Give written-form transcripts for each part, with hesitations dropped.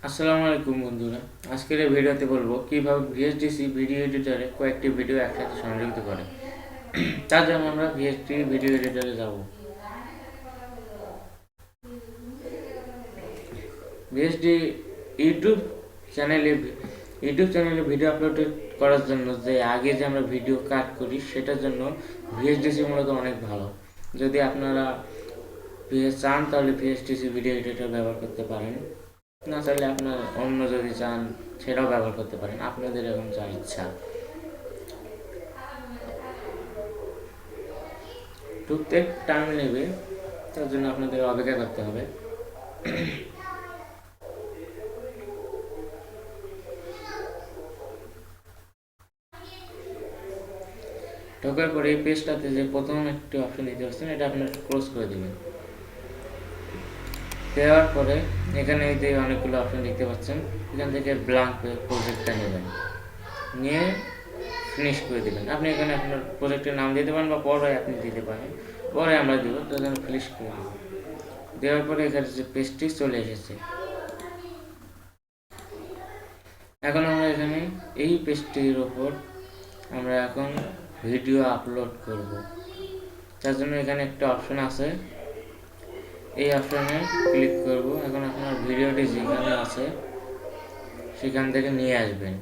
আসসালামু আলাইকুম বন্ধুরা। আজকের এই ভিডিওতে বলবো কিভাবে ভিএসডিসি ভিডিও এডিটরে কয়েকটি ভিডিও একসাথে সংযুক্ত করে। তার জন্য আমরা ভিএসডি ভিডিও এডিটরে যাব। ভিএসডি ইউটিউব চ্যানেলে ইউটিউব চ্যানেলে ভিডিও আপলোড করার জন্য যে আগে যে আমরা ভিডিও কাট করি সেটার জন্য ভিএসডিসি মূলত অনেক ভালো। যদি আপনারা চান তাহলে ভিএসডিসি ভিডিও এডিটর ব্যবহার করতে পারেন, না চাইলে আপনার অন্য যদি চান সেটাও ব্যবহার করতে পারেন, আপনাদের এখন যা ইচ্ছা। ঢুকতে টাইম নেবে, তার জন্য আপনাদের অপেক্ষা করতে হবে। ঢোকার পরে এই পেজটাতে যে প্রথম একটি অপশন দিতে পারছেন এটা আপনার ক্লোজ করে দেবেন। দেওয়ার পরে এখানে এই যে অনেকগুলো অপশন দেখতে পাচ্ছেন, এখান থেকে ব্ল্যাঙ্ক প্রজেক্টটা নেবেন, নিয়ে ফিনিশ করে দেবেন। আপনি এখানে আপনার প্রজেক্টের নাম দিতে পারেন বা পরে আপনি দিতে পারেন, পরে আমরা দেবো, তার জন্য ফিনিশ করে দেবো। দেওয়ার পরে এখানে যে পেজটি চলে এসেছে। এখন আমরা এখানে এই পেজটির ওপর আমরা এখন ভিডিও আপলোড করব। তার জন্য এখানে একটা অপশন আছে, এই অপশনে ক্লিক করব। এখন আপনার ভিডিওটি যেখানে আছে সেখান থেকে নিয়ে আসবেন।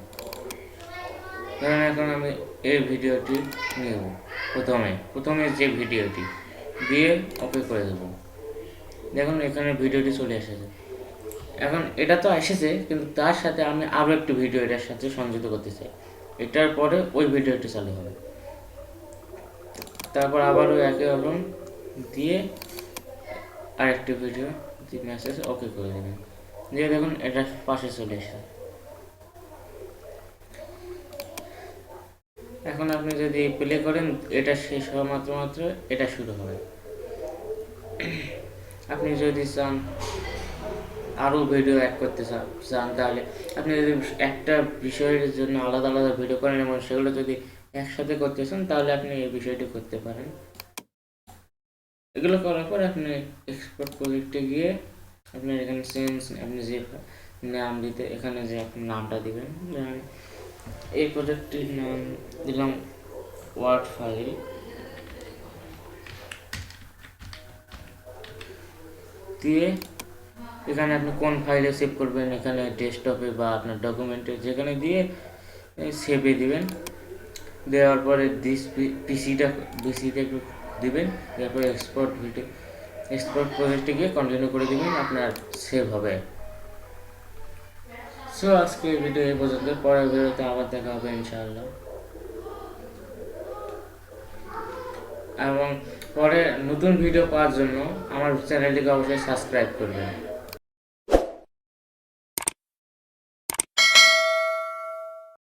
কারণ এখন আমি এই ভিডিওটি নেব, প্রথমে যে ভিডিওটি দিয়ে ওকে করে দেব। দেখুন এখানে ভিডিওটি চলে এসেছে। এখন এটা তো এসেছে, কিন্তু তার সাথে আমি আরও একটি ভিডিও এটার সাথে সংযুক্ত করতে চাই। এটার পরে ওই ভিডিওটি চালু হবে। তারপর আবার ওই একই অপশন দিয়ে আরেকটি ভিডিও মেসেজ ওকে করে দেবেন, দিয়ে দেখুন এটা পাশে চলে এসেছে। এখন আপনি যদি প্লে করেন এটা শেষ হওয়া মাত্র এটা শুরু হবে। আপনি যদি চান আরও ভিডিও অ্যাড করতে চান তাহলে আপনি যদি একটা বিষয়ের জন্য আলাদা আলাদা ভিডিও করেন এবং সেগুলো যদি একসাথে করতে চান তাহলে আপনি এই বিষয়টি করতে পারেন। এগুলো করার পর আপনি এক্সপোর্ট প্রজেক্টে গিয়ে আপনার এখানে চেঞ্জ আপনি যে নাম দিতে এখানে যে আপনি নামটা দিবেন, এই প্রজেক্টটির নাম দিলাম ওয়ার্ড ফাইল। দিয়ে এখানে আপনি কোন ফাইলে সেভ করবেন, এখানে ডেস্কটপে বা আপনার ডকুমেন্টে যেখানে দিয়ে সেভে দিবেন। দেওয়ার পরে পিসিতে একটু দিবেন, তারপরে এক্সপোর্ট প্রজেক্টে গিয়ে কন্টিনিউ করে দিবেন, আপনার সেভ হবে। সো আজকে ভিডিও এই পর্যন্ত, পরের ভিডিওতে আবার দেখা হবে ইনশাআল্লাহ। এবং পরে নতুন ভিডিও পাওয়ার জন্য আমার চ্যানেলটিকে অবশ্যই সাবস্ক্রাইব করবেন।